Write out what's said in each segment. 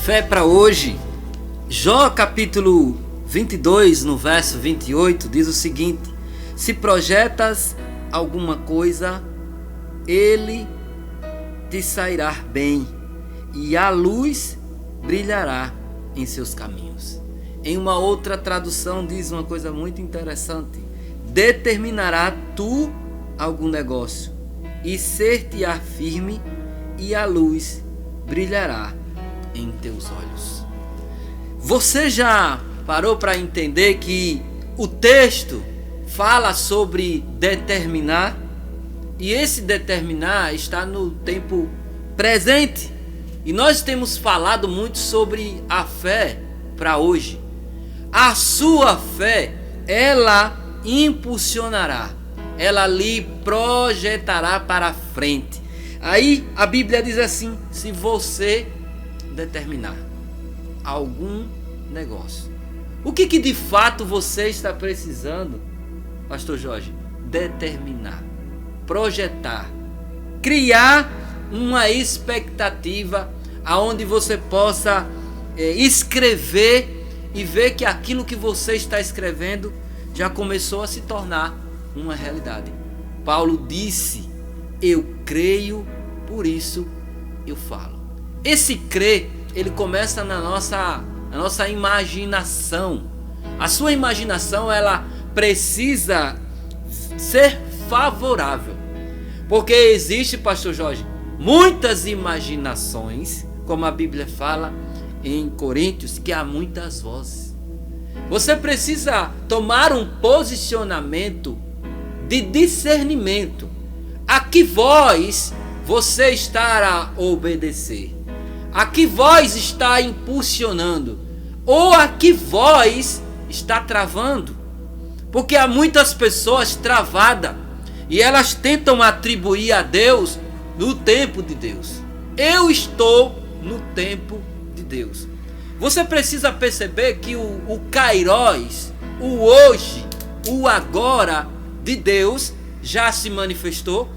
Fé para hoje. Jó capítulo 22, no verso 28, diz o seguinte: se projetas alguma coisa, ele te sairá bem, e a luz brilhará em seus caminhos. Em uma outra tradução diz uma coisa muito interessante: determinará tu algum negócio, e ser-te-á firme, e a luz brilhará em teus olhos. Você já parou para entender que o texto fala sobre determinar? E esse determinar está no tempo presente. E nós temos falado muito sobre a fé para hoje. A sua fé, ela impulsionará, ela lhe projetará para frente. Aí a Bíblia diz assim: se você determinar algum negócio. O que de fato você está precisando, Pastor Jorge? Determinar, projetar, criar uma expectativa aonde você possa escrever e ver que aquilo que você está escrevendo já começou a se tornar uma realidade. Paulo disse: eu creio, por isso eu falo. Esse crer, ele começa na nossa imaginação. A sua imaginação, ela precisa ser favorável. Porque existe, Pastor Jorge, muitas imaginações, como a Bíblia fala em Coríntios, que há muitas vozes. Você precisa tomar um posicionamento de discernimento. A que voz você está a obedecer? A que voz está impulsionando? Ou a que voz está travando? Porque há muitas pessoas travadas e elas tentam atribuir a Deus no tempo de Deus. Eu estou no tempo de Deus. Você precisa perceber que o Kairos, o hoje, o agora de Deus já se manifestou,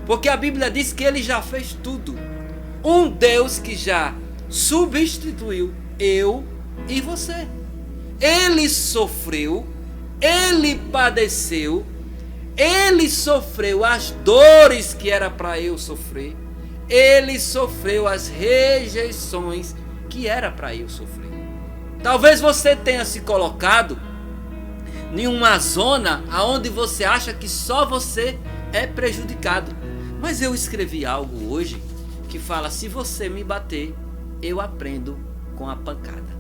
porque a Bíblia diz que ele já fez tudo. Um Deus que já substituiu eu e você. Ele sofreu, ele padeceu, ele sofreu as dores que era para eu sofrer, ele sofreu as rejeições que era para eu sofrer. Talvez você tenha se colocado em uma zona onde você acha que só você é prejudicado. Mas eu escrevi algo hoje que fala: se você me bater, eu aprendo com a pancada.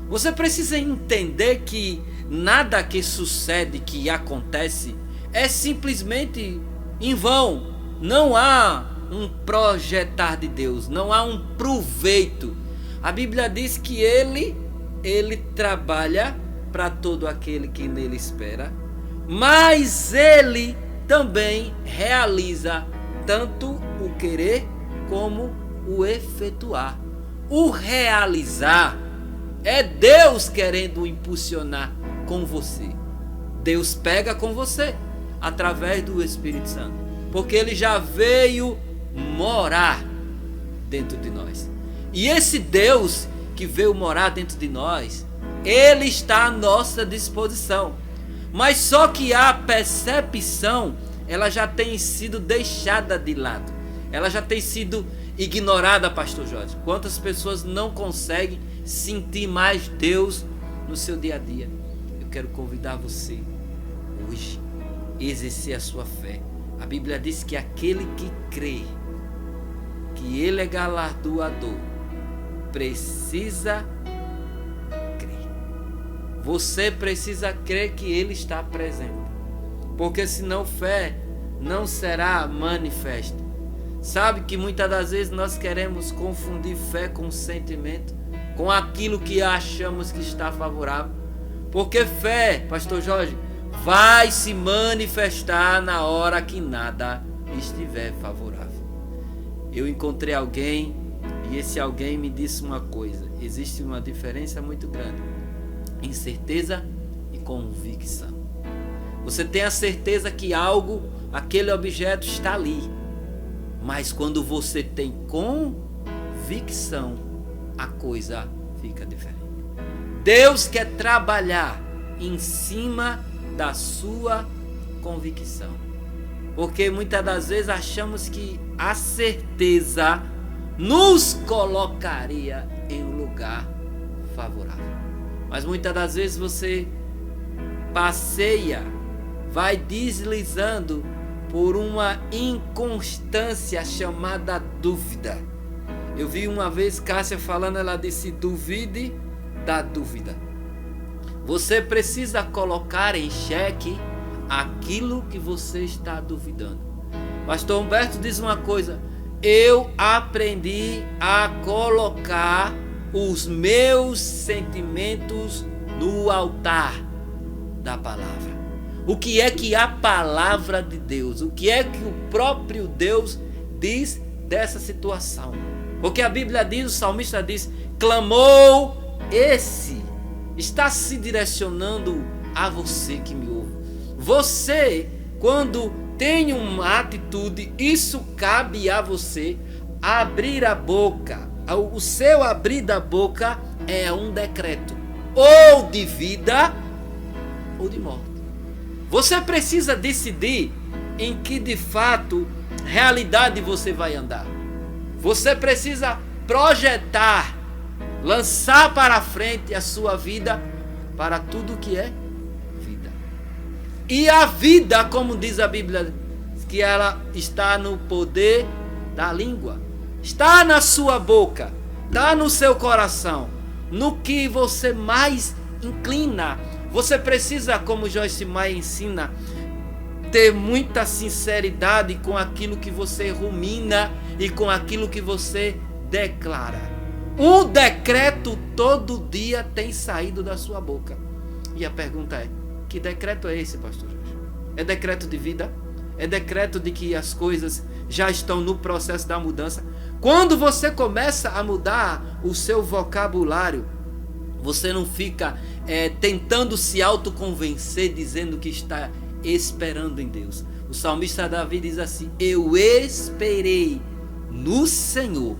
Você precisa entender que nada que sucede, que acontece, é simplesmente em vão. Não há um projetar de Deus, não há um proveito. A Bíblia diz que ele trabalha para todo aquele que nele espera, mas ele também realiza tanto o querer como o efetuar. O realizar é Deus querendo impulsionar com você. Deus pega com você através do Espírito Santo, porque ele já veio morar dentro de nós. E esse Deus que veio morar dentro de nós, ele está à nossa disposição. Mas só que a percepção, ela já tem sido deixada de lado. Ela já tem sido ignorada, Pastor Jorge. Quantas pessoas não conseguem sentir mais Deus no seu dia a dia? Eu quero convidar você hoje a exercer a sua fé. A Bíblia diz que aquele que crê que ele é galardoador precisa crer. Você precisa crer que ele está presente, porque senão fé não será manifesta. Sabe que muitas das vezes nós queremos confundir fé com sentimento, com aquilo que achamos que está favorável. Porque fé, Pastor Jorge, vai se manifestar na hora que nada estiver favorável. Eu encontrei alguém e esse alguém me disse uma coisa: existe uma diferença muito grande em certeza e convicção. Você tem a certeza que algo, aquele objeto está ali, mas quando você tem convicção, a coisa fica diferente. Deus quer trabalhar em cima da sua convicção. Porque muitas das vezes achamos que a certeza nos colocaria em um lugar favorável. Mas muitas das vezes você passeia, vai deslizando por uma inconstância chamada dúvida. Eu vi uma vez Cássia falando, ela disse: duvide da dúvida. Você precisa colocar em xeque aquilo que você está duvidando. Pastor Humberto diz uma coisa: eu aprendi a colocar os meus sentimentos no altar da palavra. O que é que a palavra de Deus, o que é que o próprio Deus diz dessa situação? Porque a Bíblia diz, o salmista diz: clamou esse. Está se direcionando a você que me ouve. Você, quando tem uma atitude, isso cabe a você abrir a boca. O seu abrir da boca é um decreto, ou de vida ou de morte. Você precisa decidir em que de fato realidade você vai andar. Você precisa projetar, lançar para frente a sua vida para tudo que é vida. E a vida, como diz a Bíblia, que ela está no poder da língua, está na sua boca, está no seu coração, no que você mais inclina. Você precisa, como Joyce Meyer ensina, ter muita sinceridade com aquilo que você rumina e com aquilo que você declara. Um decreto todo dia tem saído da sua boca. E a pergunta é: que decreto é esse, pastor Jorge? É decreto de vida? É decreto de que as coisas já estão no processo da mudança? Quando você começa a mudar o seu vocabulário, você não fica tentando se autoconvencer, dizendo que está esperando em Deus. O salmista Davi diz assim: eu esperei no Senhor.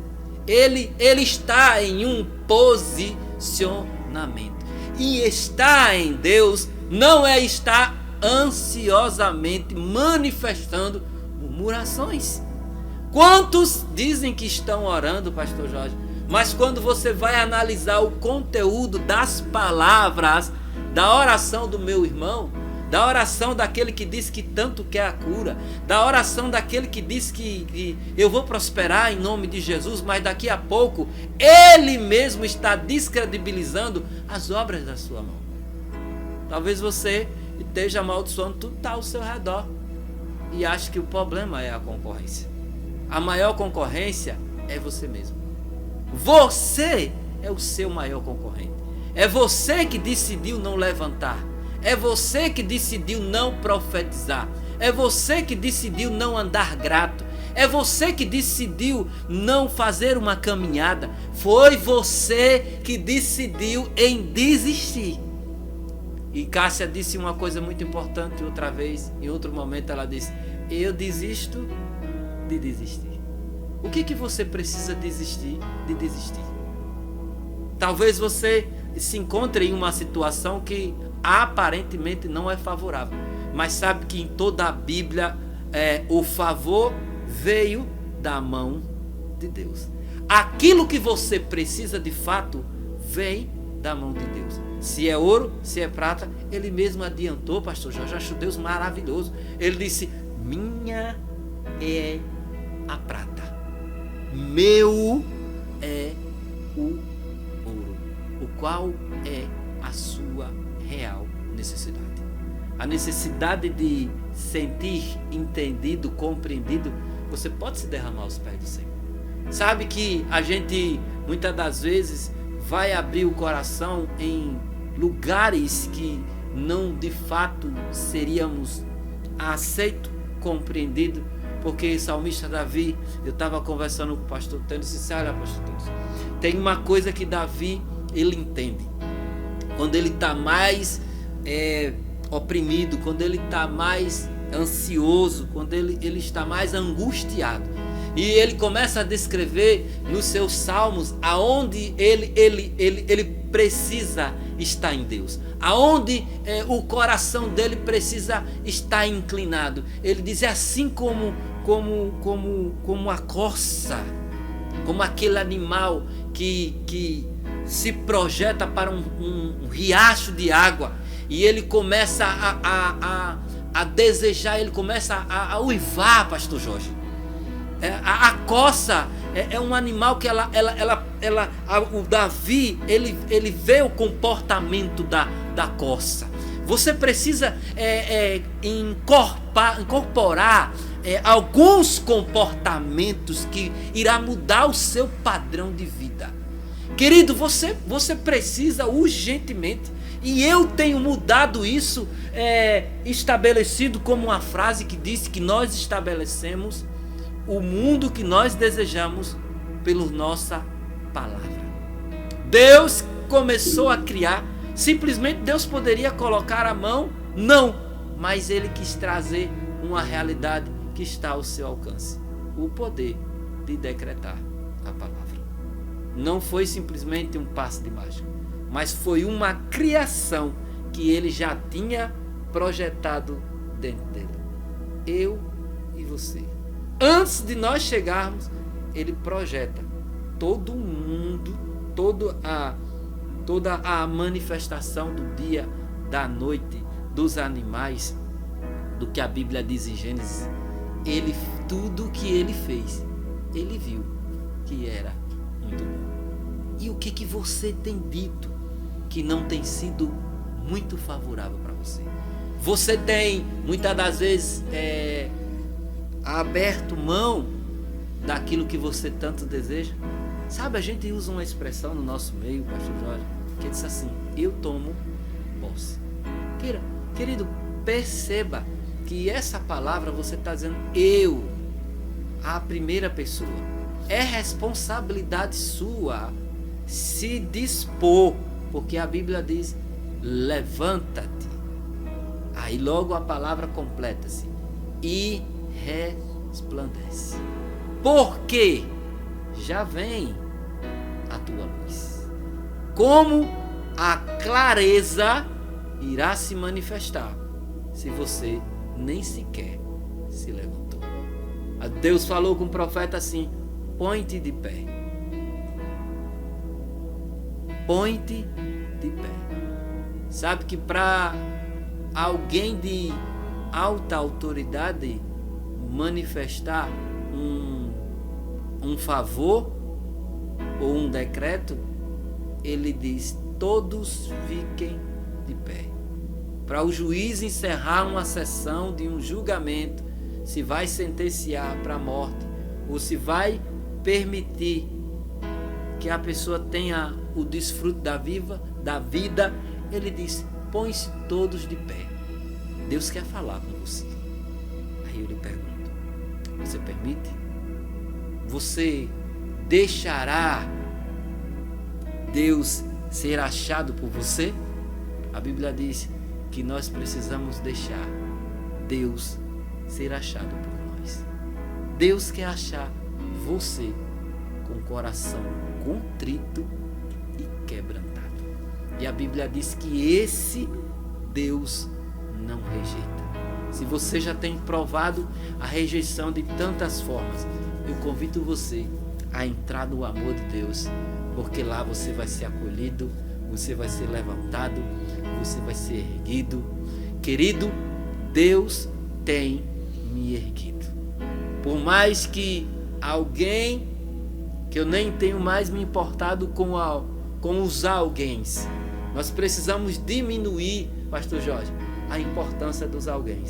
Ele está em um posicionamento. E estar em Deus não é estar ansiosamente manifestando murmurações. Quantos dizem que estão orando, pastor Jorge, mas quando você vai analisar o conteúdo das palavras da oração do meu irmão, da oração daquele que diz que tanto quer a cura, da oração daquele que diz que eu vou prosperar em nome de Jesus, mas daqui a pouco ele mesmo está descredibilizando as obras da sua mão. Talvez você esteja amaldiçoando tudo que está ao seu redor e ache que o problema é a concorrência. A maior concorrência é você mesmo. Você é o seu maior concorrente. É você que decidiu não levantar. É você que decidiu não profetizar. É você que decidiu não andar grato. É você que decidiu não fazer uma caminhada. Foi você que decidiu em desistir. E Cássia disse uma coisa muito importante outra vez. Em outro momento ela disse: eu desisto de desistir. O que você precisa desistir de desistir? Talvez você se encontre em uma situação que aparentemente não é favorável, mas sabe que em toda a Bíblia o favor veio da mão de Deus. Aquilo que você precisa de fato vem da mão de Deus. Se é ouro, se é prata, ele mesmo adiantou, pastor Jorge. Acho Deus maravilhoso. Ele disse: minha é a prata, meu é o ouro, o qual é a sua real necessidade. A necessidade de sentir entendido, compreendido. Você pode se derramar aos pés do Senhor. Sabe que a gente muitas das vezes vai abrir o coração em lugares que não de fato seríamos aceitos, compreendidos. Porque o salmista Davi, eu estava conversando com o pastor Tênis e disse: olha, pastor Tênis, tem uma coisa que Davi, ele entende. Quando ele está mais oprimido, quando ele está mais ansioso, quando ele está mais angustiado, E ele começa a descrever nos seus salmos aonde ele precisa estar em Deus, aonde o coração dele precisa estar inclinado. Ele diz: assim como a corça, como aquele animal que se projeta para um riacho de água, e ele começa a desejar, ele começa a uivar, pastor Jorge. A corça é um animal que o Davi, ele vê o comportamento da corça. Você precisa incorporar alguns comportamentos que irá mudar o seu padrão de vida. Querido, você precisa urgentemente, e eu tenho mudado isso, estabelecido como uma frase que diz que nós estabelecemos o mundo que nós desejamos pela nossa palavra. Deus começou a criar, simplesmente Deus poderia colocar a mão? Não, mas Ele quis trazer uma realidade que está ao seu alcance, o poder de decretar a palavra. Não foi simplesmente um passe de mágica, mas foi uma criação que Ele já tinha projetado dentro dele. Eu e você. Antes de nós chegarmos, Ele projeta todo o mundo, toda a manifestação do dia, da noite, dos animais, do que a Bíblia diz em Gênesis. Tudo que Ele fez, Ele viu que era muito bom. E o que você tem dito que não tem sido muito favorável para você? Você tem, muitas das vezes, aberto mão daquilo que você tanto deseja? Sabe, a gente usa uma expressão no nosso meio, pastor Jorge, que diz assim: eu tomo posse. Querido, perceba que essa palavra você está dizendo eu, a primeira pessoa. É responsabilidade sua se dispor, porque a Bíblia diz: levanta-te. Aí logo a palavra completa-se: e resplandece, porque já vem a tua luz. Como a clareza irá se manifestar se você nem sequer se levantou? Deus falou com o profeta assim: põe-te de pé. Põe-te de pé. Sabe que para alguém de alta autoridade manifestar um favor ou um decreto, ele diz: todos fiquem de pé. Para o juiz encerrar uma sessão de um julgamento, se vai sentenciar para a morte ou se vai permitir que a pessoa tenha o desfruto da vida, ele diz: põe-se todos de pé. Deus quer falar com você. Aí eu lhe pergunto: você permite? Você deixará Deus ser achado por você? A Bíblia diz que nós precisamos deixar Deus ser achado por nós. Deus quer achar você com o coração contrito e quebrantado. E a Bíblia diz que esse Deus não rejeita. Se você já tem provado a rejeição de tantas formas, eu convido você a entrar no amor de Deus, porque lá você vai ser acolhido, você vai ser levantado, você vai ser erguido. Querido, Deus tem me erguido. Por mais que alguém, que eu nem tenho mais me importado com os alguém, nós precisamos diminuir, pastor Jorge, a importância dos alguém.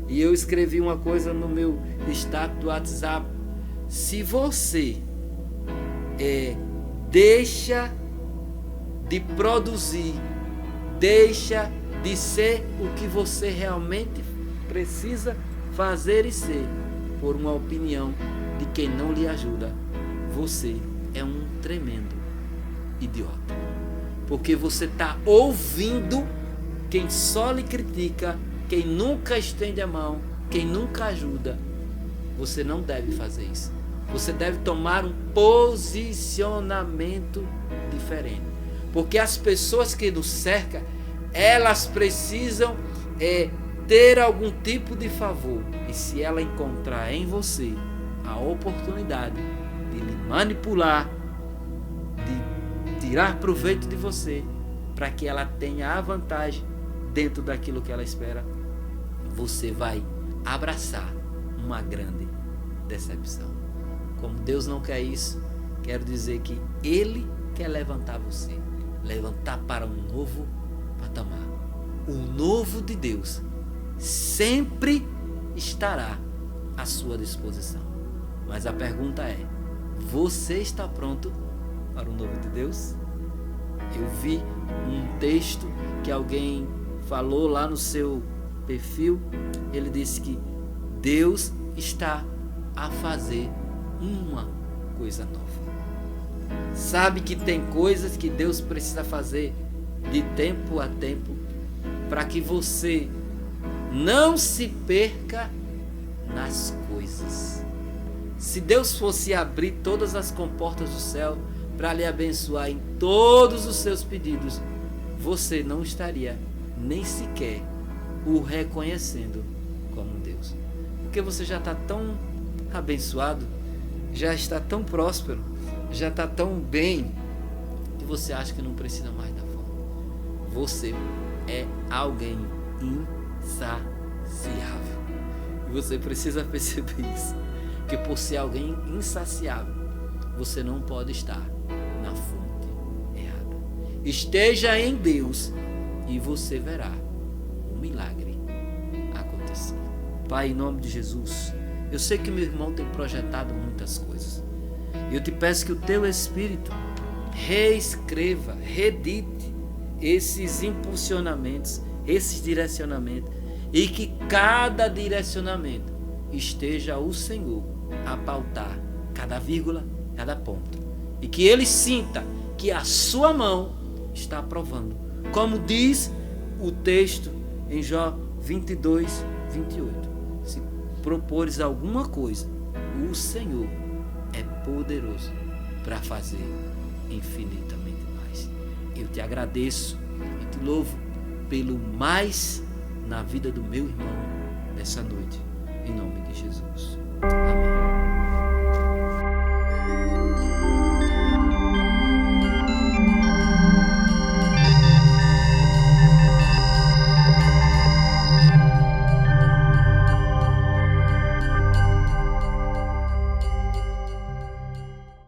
E eu escrevi uma coisa no meu status do WhatsApp: se você deixa de produzir, deixa de ser o que você realmente precisa fazer e ser, por uma opinião de quem não lhe ajuda, você é um tremendo idiota. Porque você está ouvindo quem só lhe critica, quem nunca estende a mão, quem nunca ajuda. Você não deve fazer isso. Você deve tomar um posicionamento diferente. Porque as pessoas que nos cercam, elas precisam ter algum tipo de favor. E se ela encontrar em você a oportunidade de lhe manipular, de tirar proveito de você, para que ela tenha a vantagem dentro daquilo que ela espera, você vai abraçar uma grande decepção. Como Deus não quer isso, quero dizer que Ele quer levantar você, levantar para um novo patamar. O novo de Deus sempre estará à sua disposição. Mas a pergunta é: você está pronto para o novo de Deus? Eu vi um texto que alguém falou lá no seu perfil. Ele disse que Deus está a fazer uma coisa nova. Sabe que tem coisas que Deus precisa fazer de tempo a tempo para que você não se perca nas coisas. Se Deus fosse abrir todas as comportas do céu para lhe abençoar em todos os seus pedidos, você não estaria nem sequer o reconhecendo como Deus. Porque você já está tão abençoado, já está tão próspero, já está tão bem, que você acha que não precisa mais da fome. Você é alguém insaciável. E você precisa perceber isso. Que por ser alguém insaciável, você não pode estar na fonte errada. Esteja em Deus e você verá um milagre acontecer. Pai, em nome de Jesus, eu sei que meu irmão tem projetado muitas coisas. Eu te peço que o teu Espírito reescreva, redite esses impulsionamentos, esses direcionamentos, e que cada direcionamento esteja o Senhor a pautar cada vírgula, cada ponto, e que ele sinta que a sua mão está aprovando, como diz o texto em Jó 22, 28. Se propores alguma coisa, o Senhor é poderoso para fazer infinitamente mais. Eu te agradeço e te louvo pelo mais na vida do meu irmão nessa noite, em nome de Jesus. Amém.